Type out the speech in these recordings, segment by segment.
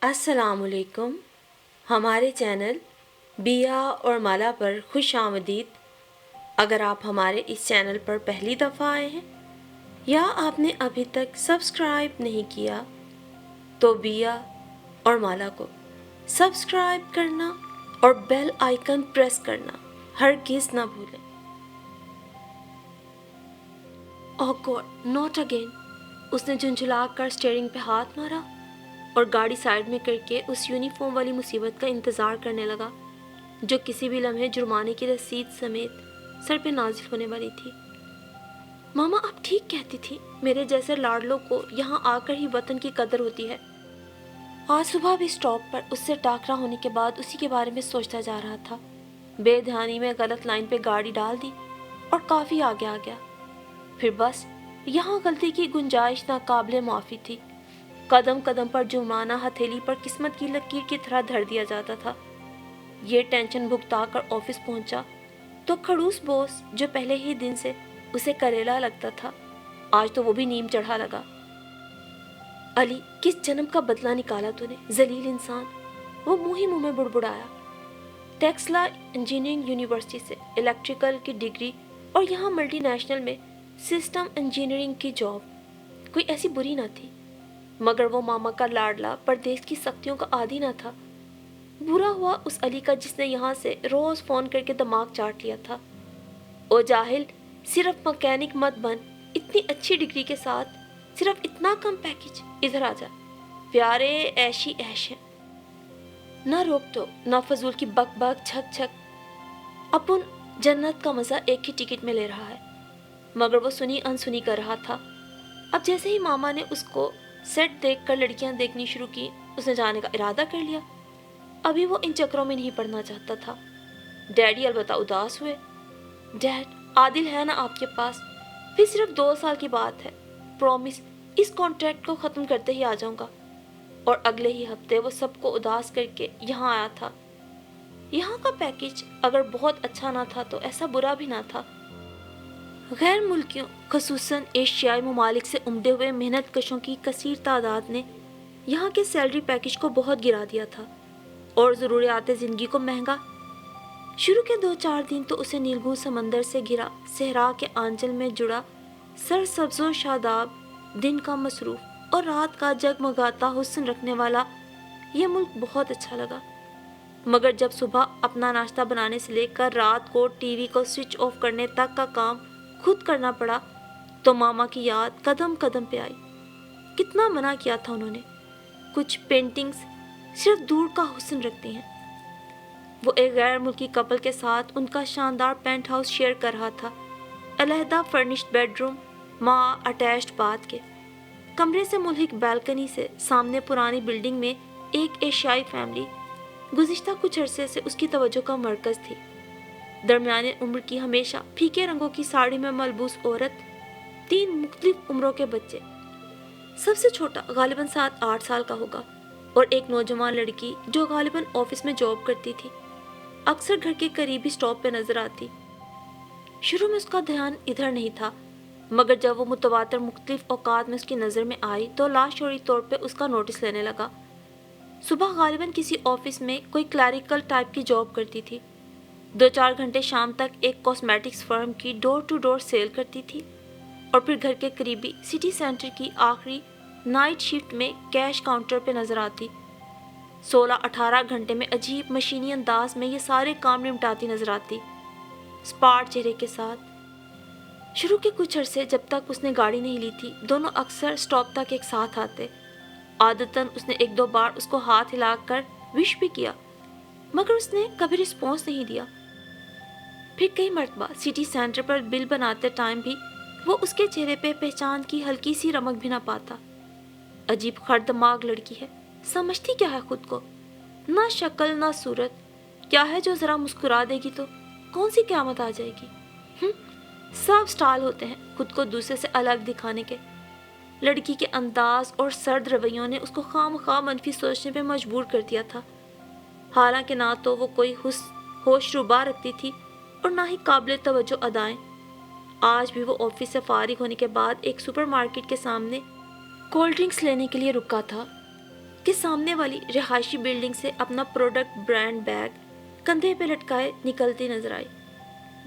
السلام علیکم. ہمارے چینل بیا اور مالا پر خوش آمدید. اگر آپ ہمارے اس چینل پر پہلی دفعہ آئے ہیں یا آپ نے ابھی تک سبسکرائب نہیں کیا تو بیا اور مالا کو سبسکرائب کرنا اور بیل آئیکن پریس کرنا ہرگز نہ بھولیں. اوہ گاڈ ناٹ اگین. اس نے جھنجھلا کر اسٹیئرنگ پہ ہاتھ مارا اور گاڑی سائیڈ میں کر کے اس یونیفارم والی مصیبت کا انتظار کرنے لگا جو کسی بھی لمحے جرمانے کی رسید سمیت سر پہ نازل ہونے والی تھی. ماما آپ ٹھیک کہتی تھی، میرے جیسے لاڈلوں کو یہاں آ کر ہی وطن کی قدر ہوتی ہے. آج صبح بھی اسٹاپ پر اس سے ٹاکرا ہونے کے بعد اسی کے بارے میں سوچتا جا رہا تھا. بے دھیانی میں غلط لائن پہ گاڑی ڈال دی اور کافی آگے آ گیا. پھر بس یہاں غلطی کی گنجائش ناقابل معافی تھی. قدم قدم پر جرمانہ ہتھیلی پر قسمت کی لکیر کی طرح دھر دیا جاتا تھا. یہ ٹینشن بھگتا کر آفس پہنچا تو کھڑوس بوس جو پہلے ہی دن سے اسے کریلا لگتا تھا آج تو وہ بھی نیم چڑھا لگا. علی کس جنم کا بدلہ نکالا تو نے ذلیل انسان. وہ منہ ہی منہ میں بڑبڑایا. ٹیکسلا انجینئرنگ یونیورسٹی سے الیکٹریکل کی ڈگری اور یہاں ملٹی نیشنل میں سسٹم انجینئرنگ کی جاب. کوئی ایسی بری نہ تھی مگر وہ ماما کا لاڈلا پردیس کی سختیوں کا عادی نہ تھا. برا ہوا اس علی کا جس نے یہاں سے روز فون کر کے دماغ چاٹ لیا تھا. او جاہل، صرف مکینک مت بن. اتنی اچھی ڈگری کے ساتھ صرف اتنا کم پیکج. ادھر آ جا، پیارے ایشی ایش ہے. نہ روک تو نہ فضول کی بک بک چھک چھک. اپن جنت کا مزہ ایک ہی ٹکٹ میں لے رہا ہے مگر وہ سنی انسنی کر رہا تھا. اب جیسے ہی ماما نے اس کو سیٹ دیکھ کر لڑکیاں دیکھنی شروع کی اس نے جانے کا ارادہ کر لیا. ابھی وہ ان چکروں میں نہیں پڑنا چاہتا تھا. ڈیڈی البتہ اداس ہوئے. ڈیڈ عادل ہے نا آپ کے پاس؟ پھر صرف 2 سال کی بات ہے. پرومس اس کانٹریکٹ کو ختم کرتے ہی آ جاؤں گا. اور اگلے ہی ہفتے وہ سب کو اداس کر کے یہاں آیا تھا. یہاں کا پیکج اگر بہت اچھا نہ تھا تو ایسا برا بھی نہ تھا. غیر ملکیوں خصوصاً ایشیائی ممالک سے عمدے ہوئے محنت کشوں کی کثیر تعداد نے یہاں کے سیلری پیکج کو بہت گرا دیا تھا اور ضروریات زندگی کو مہنگا. شروع کے 2-4 دن تو اسے نیلگوں سمندر سے گھرا صحرا کے آنچل میں جڑا سر سبز و شاداب دن کا مصروف اور رات کا جگمگاتا حسن رکھنے والا یہ ملک بہت اچھا لگا. مگر جب صبح اپنا ناشتہ بنانے سے لے کر رات کو ٹی وی کو سوئچ آف کرنے تک کا کام خود کرنا پڑا تو ماما کی یاد قدم قدم پہ آئی. کتنا منع کیا تھا انہوں نے. کچھ پینٹنگز صرف دور کا حسن رکھتی ہیں. وہ ایک غیر ملکی کپل کے ساتھ ان کا شاندار پینٹ ہاؤس شیئر کر رہا تھا. علیحدہ فرنشڈ بیڈ روم ماں اٹیچڈ باتھ کے کمرے سے ملحق بالکنی سے سامنے پرانی بلڈنگ میں ایک ایشیائی فیملی گزشتہ کچھ عرصے سے اس کی توجہ کا مرکز تھی. درمیانے عمر کی ہمیشہ پھیکے رنگوں کی ساڑی میں ملبوس عورت، 3 مختلف عمروں کے بچے. سب سے چھوٹا غالباً 7-8 سال کا ہوگا اور ایک نوجوان لڑکی جو غالباً آفس میں جاب کرتی تھی اکثر گھر کے قریبی سٹاپ پہ نظر آتی. شروع میں اس کا دھیان ادھر نہیں تھا مگر جب وہ متواتر مختلف اوقات میں اس کی نظر میں آئی تو لاشعوری طور پہ اس کا نوٹس لینے لگا. صبح غالباً کسی آفس میں کوئی کلیریکل ٹائپ کی جاب کرتی تھی. 2-4 گھنٹے شام تک ایک کاسمیٹکس فرم کی ڈور ٹو ڈور سیل کرتی تھی اور پھر گھر کے قریبی سٹی سینٹر کی آخری نائٹ شفٹ میں کیش کاؤنٹر پہ نظر آتی. 16-18 گھنٹے میں عجیب مشینی انداز میں یہ سارے کام نمٹاتی نظر آتی اسپاٹ چہرے کے ساتھ. شروع کے کچھ عرصے جب تک اس نے گاڑی نہیں لی تھی دونوں اکثر سٹاپ تک ایک ساتھ آتے. عادتاً اس نے 1-2 بار اس کو ہاتھ ہلا کر وش بھی کیا مگر اس نے کبھی رسپانس نہیں دیا. پھر کئی مرتبہ سٹی سینٹر پر بل بناتے ٹائم بھی وہ اس کے چہرے پہ پہچان کی ہلکی سی رمق بھی نہ پاتا. عجیب خردماغ لڑکی ہے. سمجھتی کیا ہے خود کو؟ نہ شکل نہ صورت. کیا ہے جو ذرا مسکرا دے گی تو کون سی قیامت آ جائے گی. سب سٹائل ہوتے ہیں خود کو دوسرے سے الگ دکھانے کے. لڑکی کے انداز اور سرد رویوں نے اس کو خواہ منفی سوچنے پہ مجبور کر دیا تھا. حالانکہ نہ تو وہ کوئی ہوش ربا رکھتی تھی اور نہ ہی قابل توجہ ادائیں. آج بھی وہ آفس سے فارغ ہونے کے بعد ایک سپر مارکیٹ کے سامنے کولڈ ڈرنکس لینے کے لیے رکا تھا. کہ سامنے والی رہائشی بلڈنگ سے اپنا پروڈکٹ برانڈ بیگ کندھے پہ لٹکائے نکلتی نظر آئی۔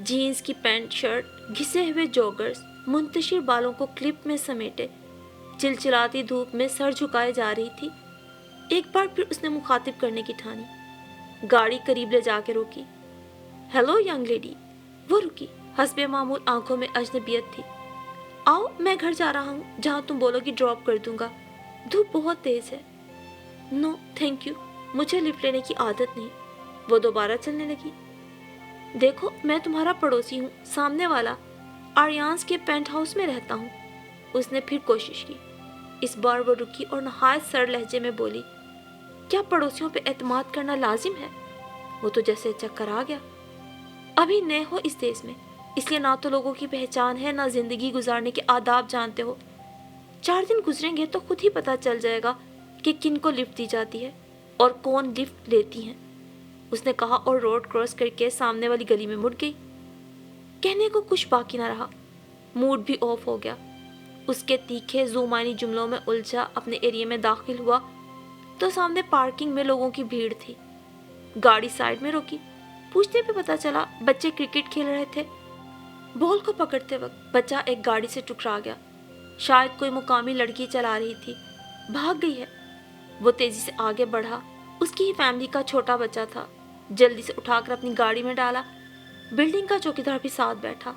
جینز کی پینٹ شرٹ، گھسے ہوئے جوگرز، منتشر بالوں کو کلپ میں سمیٹے چلچلاتی دھوپ میں سر جھکائے جا رہی تھی۔ ایک بار پھر اس نے مخاطب کرنے کی ٹھانی۔ گاڑی قریب لے جا کے روکی۔ Hello young lady. وہ رکی، حسب معمول آنکھوں میں اجنبیت تھی۔ آؤ، میں گھر جا رہا ہوں، جہاں تم بولو گی ڈراپ کر دوں گا۔ دھوپ بہت تیز ہے۔ نو تھینک یو، مجھے لفٹ لینے کی عادت نہیں۔ وہ دوبارہ چلنے لگی۔ دیکھو، میں تمہارا پڑوسی ہوں، سامنے والا آریانس کے پینٹ ہاؤس میں رہتا ہوں۔ اس نے پھر کوشش کی۔ اس بار وہ رکی اور نہایت سرد لہجے میں بولی، کیا پڑوسیوں پہ اعتماد کرنا لازم ہے؟ وہ تو جیسے چکر آ گیا۔ ابھی نئے ہو اس دیس میں، اس لیے نہ تو لوگوں کی پہچان ہے، نہ زندگی گزارنے کے آداب جانتے ہو۔ 4 دن گزریں گے تو خود ہی پتہ چل جائے گا کہ کن کو لفٹ دی جاتی ہے اور کون لفٹ لیتی ہیں، اس نے کہا اور روڈ کراس کر کے سامنے والی گلی میں مڑ گئی۔ کہنے کو کچھ باقی نہ رہا، موڈ بھی آف ہو گیا۔ اس کے تیکھے زومانی جملوں میں الجھا اپنے ایریے میں داخل ہوا تو سامنے پارکنگ میں لوگوں کی بھیڑ تھی۔ گاڑی سائڈ میں روکی۔ پوچھنے پہ پتا چلا بچے کرکٹ کھیل رہے تھے۔ بال کو پکڑتے وقت بچہ ایک گاڑی سے ٹکرا گیا۔ شاید کوئی مقامی لڑکی چلا رہی تھی، بھاگ گئی ہے۔ وہ تیزی سے آگے بڑھا، اس کی ہی فیملی کا چھوٹا بچہ تھا۔ جلدی سے اٹھا کر اپنی گاڑی میں ڈالا۔ بلڈنگ کا چوکیدار بھی ساتھ بیٹھا۔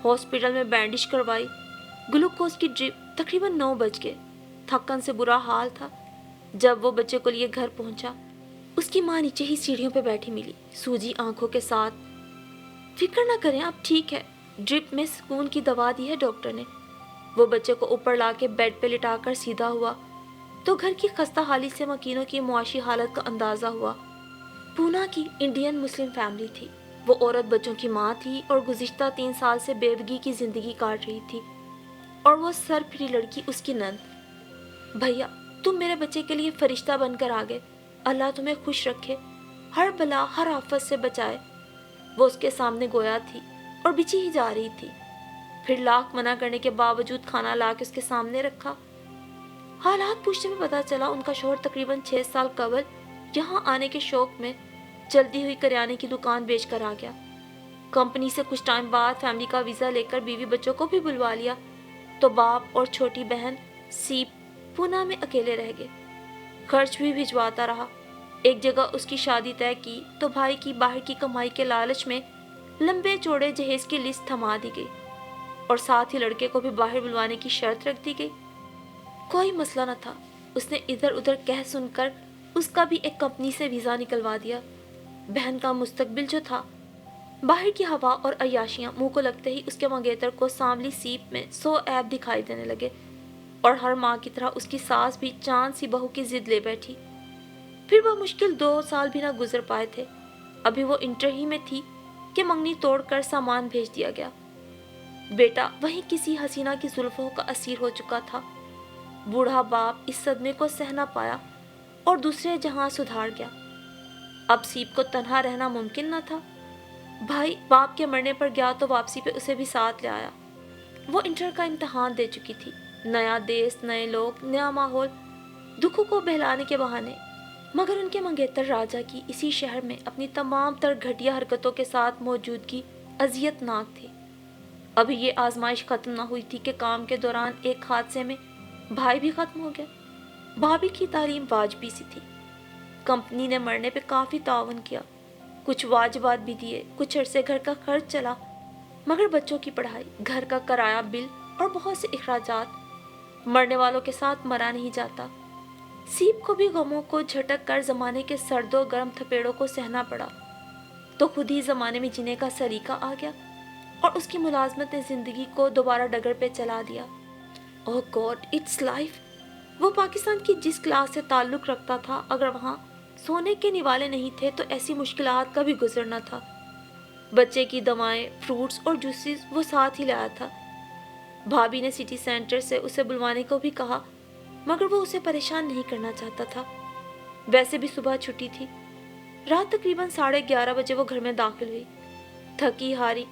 ہاسپٹل میں بینڈیج کروائی، گلوکوز کی ڈرپ۔ تقریباً 9 بج گئے۔ تھکن سے برا حال تھا۔ جب وہ بچے کو لیے گھر پہنچا، اس کی ماں نیچے ہی سیڑھیوں پہ بیٹھی ملی، سوجی آنکھوں کے ساتھ۔ فکر نہ کریں، اب ٹھیک ہے، ڈرپ میں سکون کی دوا دی ہے ڈاکٹر نے۔ وہ بچے کو اوپر لا کے بیڈ پہ لٹا کر سیدھا ہوا تو گھر کی خستہ حالی سے مکینوں کی معاشی حالت کا اندازہ ہوا۔ پونا کی انڈین مسلم فیملی تھی۔ وہ عورت بچوں کی ماں تھی اور گزشتہ 3 سال سے بیوگی کی زندگی کاٹ رہی تھی، اور وہ سر پھری لڑکی اس کی نند۔ بھیا، تم میرے بچے کے لیے فرشتہ بن کر آ گئے، اللہ تمہیں خوش رکھے، ہر بلا ہر آفت سے بچائے۔ وہ اس کے سامنے گویا تھی اور بچی ہی جا رہی تھی، پھر لاکھ منع کرنے کے باوجود کھانا لا کے اس کے سامنے رکھا۔ حالات پوچھنے میں پتا چلا ان کا شوہر تقریباً 6 سال قبل یہاں آنے کے شوق میں چلتی ہوئی کریانے کی دکان بیچ کر آ گیا۔ کمپنی سے کچھ ٹائم بعد فیملی کا ویزا لے کر بیوی بچوں کو بھی بلوا لیا تو باپ اور چھوٹی بہن سیپ پونا میں اکیلے رہ گئے۔ خرچ بھی بھجواتا رہا۔ ایک جگہ اس کی شادی طے کی تو بھائی کی باہر کی کمائی کے لالچ میں لمبے چوڑے جہیز کی لسٹ تھما دی گئی اور ساتھ ہی لڑکے کو بھی باہر بلوانے کی شرط رکھ دی گئی۔ کوئی مسئلہ نہ تھا، اس نے ادھر ادھر کہہ سن کر اس کا بھی ایک کمپنی سے ویزا نکلوا دیا۔ بہن کا مستقبل جو تھا، باہر کی ہوا اور عیاشیاں منہ کو لگتے ہی اس کے منگیتر کو سانولی سیپ میں 100 عیب دکھائی دینے لگے، اور ہر ماں کی طرح اس کی ساس بھی چاند سی بہو کی ضد لے بیٹھی۔ پھر وہ مشکل 2 سال بھی نہ گزر پائے تھے۔ ابھی وہ انٹر ہی میں تھی کہ منگنی توڑ کر سامان بھیج دیا گیا۔ بیٹا وہیں کسی حسینہ کی زلفوں کا اسیر ہو چکا تھا۔ بوڑھا باپ اس صدمے کو سہ نہ پایا اور دوسرے جہاں سدھار گیا۔ اب سیپ کو تنہا رہنا ممکن نہ تھا۔ بھائی باپ کے مرنے پر گیا تو واپسی پہ اسے بھی ساتھ لے آیا۔ وہ انٹر کا امتحان دے چکی تھی۔ نیا دیس، نئے لوگ، نیا ماحول، دکھوں کو بہلانے کے بہانے، مگر ان کے منگیتر راجا کی اسی شہر میں اپنی تمام تر گھٹیا حرکتوں کے ساتھ موجودگی اذیت ناک تھی۔ ابھی یہ آزمائش ختم نہ ہوئی تھی کہ کام کے دوران ایک حادثے میں بھائی بھی ختم ہو گیا۔ بھابھی کی تعلیم واجبی سی تھی۔ کمپنی نے مرنے پہ کافی تعاون کیا، کچھ واجبات بھی دیے، کچھ عرصے گھر کا خرچ چلا، مگر بچوں کی پڑھائی، گھر کا کرایہ، بل اور بہت سے اخراجات، مرنے والوں کے ساتھ مرا نہیں جاتا۔ سیپ کو بھی غموں کو جھٹک کر زمانے کے سرد و گرم تھپیڑوں کو سہنا پڑا، تو خود ہی زمانے میں جینے کا سلیقہ آ گیا اور اس کی ملازمت نے زندگی کو دوبارہ ڈگر پہ چلا دیا۔ اوہ گاڈ، اٹس لائف۔ وہ پاکستان کی جس کلاس سے تعلق رکھتا تھا، اگر وہاں سونے کے نوالے نہیں تھے تو ایسی مشکلات کا بھی گزرنا تھا۔ بچے کی دوائیں، فروٹس اور جوسز وہ ساتھ ہی لایا تھا۔ بھابھی نے سٹی سینٹر سے اسے بلوانے کو بھی کہا، مگر وہ اسے پریشان نہیں کرنا چاہتا تھا۔ ویسے بھی صبح چھٹی تھی۔ رات تقریباً 11:30 بجے وہ گھر میں داخل ہوئی، تھکی ہاری۔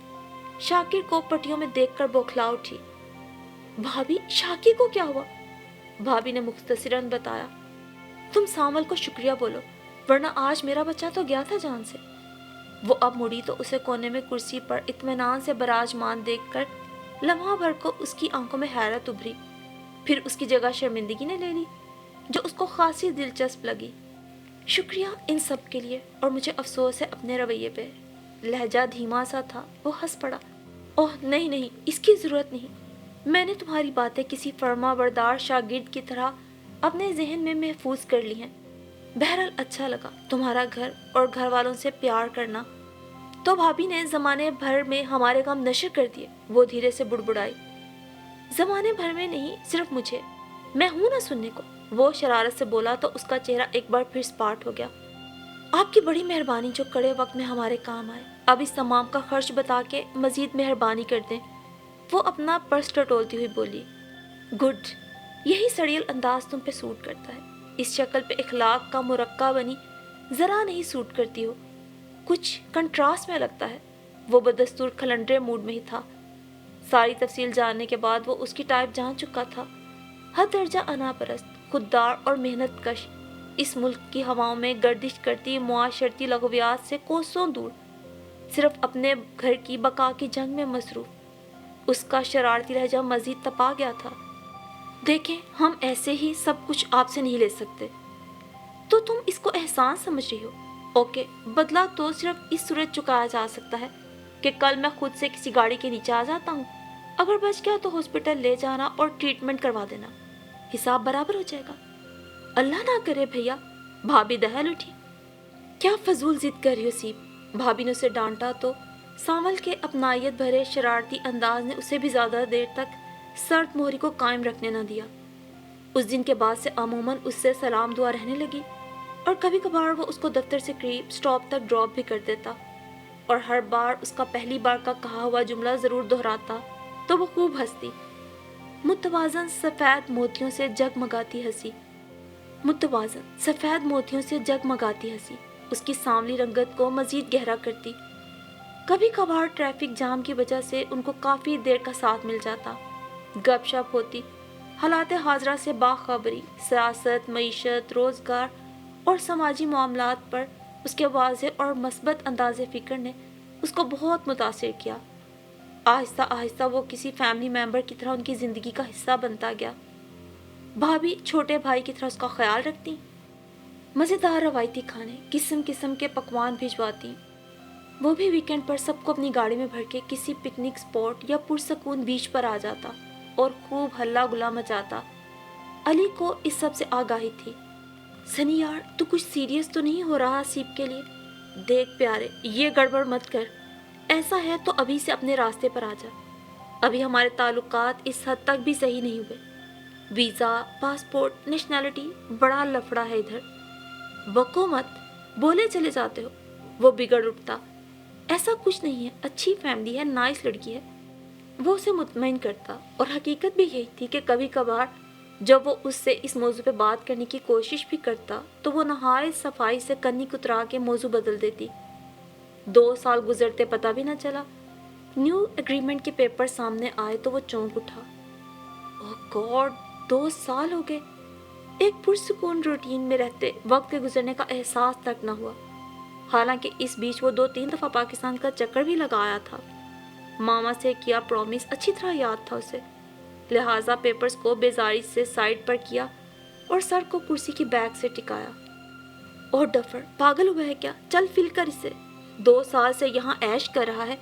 شاکر کو پٹیوں میں دیکھ کر بوکھلا اٹھی۔ بھابھی، شاکر کو کیا ہوا؟ بھابھی نے مختصراً بتایا۔ تم سامول کو شکریہ بولو، ورنہ آج میرا بچہ تو گیا تھا جان سے۔ وہ اب مڑی تو اسے کونے میں کرسی پر اطمینان سے براجمان دیکھ کر لمحہ بھر کو اس کی آنکھوں میں حیرت ابھری، پھر اس کی جگہ شرمندگی نے لے لی جو اس کو خاصی دلچسپ لگی۔ شکریہ ان سب کے لیے، اور مجھے افسوس ہے اپنے رویے پہ۔ لہجہ دھیما سا تھا۔ وہ ہنس پڑا۔ اوہ نہیں نہیں، اس کی ضرورت نہیں، میں نے تمہاری باتیں کسی فرما بردار شاگرد کی طرح اپنے ذہن میں محفوظ کر لی ہیں۔ بہرحال اچھا لگا تمہارا گھر اور گھر والوں سے پیار کرنا۔ تو بھابھی نے زمانے بھر میں ہمارے کام نشر کر دیے، وہ دھیرے سے بڑبڑائی۔ زمانے بھر میں نہیں، صرف مجھے، میں ہوں نہ سننے کو، وہ شرارت سے بولا تو اس کا چہرہ ایک بار پھر سپاٹ ہو گیا۔ آپ کی بڑی مہربانی جو کڑے وقت میں ہمارے کام آئے، اب اس تمام کا خرچ بتا کے مزید مہربانی کر دیں، وہ اپنا پرس ٹٹولتی ہوئی بولی۔ گڈ، یہی سڑیل انداز تم پہ سوٹ کرتا ہے، اس شکل پہ اخلاق کا مرقع بنی ذرا نہیں سوٹ کرتی ہو، کچھ کنٹراسٹ میں لگتا ہے۔ وہ بدستور کھلنڈرے موڈ میں ہی تھا۔ ساری تفصیل جاننے کے بعد وہ اس کی ٹائپ جان چکا تھا۔ حد درجہ انا پرست، خوددار اور محنت کش، اس ملک کی ہواؤں میں گردش کرتی معاشرتی لغویات سے کوسوں دور، صرف اپنے گھر کی بقا کی جنگ میں مصروف۔ اس کا شرارتی لہجہ مزید تپا گیا تھا۔ دیکھیں، ہم ایسے ہی سب کچھ آپ سے نہیں لے سکتے، تو تم اس کو احسان سمجھ رہی ہو؟ اوکے، بدلہ تو صرف اس صورت چکایا جا سکتا ہے کہ کل میں خود سے کسی گاڑی کے نیچے آ جاتا ہوں، اگر بچ گیا تو ہاسپٹل لے جانا اور ٹریٹمنٹ کروا دینا، حساب برابر ہو جائے گا۔ اللہ نہ کرے بھیا، بھابھی دہل اٹھی۔ کیا فضول ضد کر رہی ہو سیب؟ بھابھی نے اسے ڈانٹا تو سامول کے اپنائیت بھرے شرارتی انداز نے اسے بھی زیادہ دیر تک سرد موہری کو قائم رکھنے نہ دیا۔ اس دن کے بعد سے عموماً اس سے سلام دعا رہنے لگی، اور کبھی کبھار وہ اس کو دفتر سے قریب سٹاپ تک ڈراپ بھی کر دیتا، اور ہر بار اس کا پہلی بار کا کہا ہوا جملہ ضرور دہراتا تو وہ خوب ہنستی۔ متوازن سفید موتیوں سے جگمگاتی ہنسی، متوازن سفید موتیوں سے جگمگاتی ہنسی اس کی سانولی رنگت کو مزید گہرا کرتی۔ کبھی کبھار ٹریفک جام کی وجہ سے ان کو کافی دیر کا ساتھ مل جاتا، گپ شپ ہوتی، حالات حاضرہ سے باخبری، سیاست، معیشت، روزگار اور سماجی معاملات پر اس کے واضح اور مثبت انداز فکر نے اس کو بہت متاثر کیا۔ آہستہ آہستہ وہ کسی فیملی ممبر کی طرح ان کی زندگی کا حصہ بنتا گیا۔ بھابھی چھوٹے بھائی کی طرح اس کا خیال رکھتی، مزیدار روایتی کھانے، قسم قسم کے پکوان بھجواتی، وہ بھی ویکینڈ پر سب کو اپنی گاڑی میں بھر کے کسی پکنک سپاٹ یا پرسکون بیچ پر آ جاتا اور خوب ہلا گلا مچاتا۔ علی کو اس سب سے آگاہی تھی۔ سنی یار، تو کچھ سیریس تو نہیں ہو رہا سیب کے لیے؟ دیکھ پیارے، یہ گڑبڑ مت کر، ایسا ہے تو ابھی سے اپنے راستے پر آ جا۔ ابھی ہمارے تعلقات اس حد تک بھی صحیح نہیں ہوئے، ویزا، پاسپورٹ، نیشنلٹی، بڑا لفڑا ہے ادھر۔ بکو مت، بولے چلے جاتے ہو۔ وہ بگڑ اٹھتا۔ ایسا کچھ نہیں ہے، اچھی فیملی ہے، نائس لڑکی ہے، وہ اسے مطمئن کرتا، اور حقیقت بھی یہی تھی کہ کبھی کبھار جب وہ اس سے اس موضوع پہ بات کرنے کی کوشش بھی کرتا تو وہ نہایت صفائی سے کنی کترا کے موضوع بدل دیتی۔ 2 سال گزرتے پتہ بھی نہ چلا۔ نیو ایگریمنٹ کے پیپر سامنے آئے تو وہ چونک اٹھا۔ اوہ گاڈ، 2 سال ہو گئے! ایک پرسکون روٹین میں رہتے وقت کے گزرنے کا احساس تک نہ ہوا۔ حالانکہ اس بیچ وہ 2-3 دفعہ پاکستان کا چکر بھی لگایا تھا۔ ماما سے کیا پرومس اچھی طرح یاد تھا اسے، لہٰذا پیپرز کو بیزاری سے سائڈ پر کیا اور سر کو کرسی کی بیک سے ٹکایا۔ اور ڈفر، پاگل ہوا ہے کیا؟ چل فل کر اسے، 2 سال سے یہاں عیش کر رہا ہے،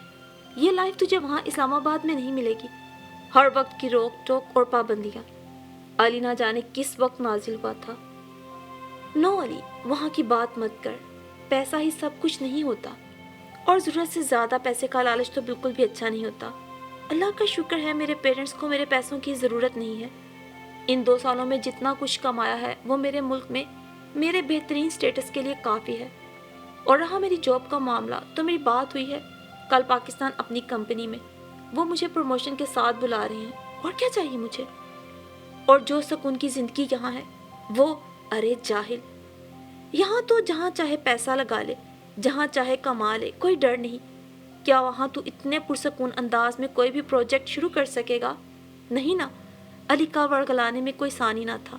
یہ لائف تجھے وہاں اسلام آباد میں نہیں ملے گی۔ ہر وقت کی روک ٹوک اور پابندیاں۔ علی نہ جانے کس وقت نازل ہوا تھا۔ نو علی، وہاں کی بات مت کر، پیسہ ہی سب کچھ نہیں ہوتا، اور ضرورت سے زیادہ پیسے کا لالچ تو بالکل بھی اچھا نہیں ہوتا۔ اللہ کا شکر ہے میرے پیرنٹس کو میرے پیسوں کی ضرورت نہیں ہے۔ ان 2 سالوں میں جتنا کچھ کمایا ہے وہ میرے ملک میں میرے بہترین سٹیٹس کے لیے کافی ہے۔ اور رہا میری جاب کا معاملہ، تو میری بات ہوئی ہے کل پاکستان اپنی کمپنی میں، وہ مجھے پروموشن کے ساتھ بلا رہے ہیں، اور کیا چاہیے مجھے؟ اور جو سکون کی زندگی یہاں ہے وہ، ارے جاہل، یہاں تو جہاں چاہے پیسہ لگا لے، جہاں چاہے کما لے، کوئی ڈر نہیں۔ کیا وہاں تو اتنے پرسکون انداز میں کوئی بھی پروجیکٹ شروع کر سکے گا؟ نہیں نا، علی کا ورگلانے میں کوئی ثانی نہ تھا۔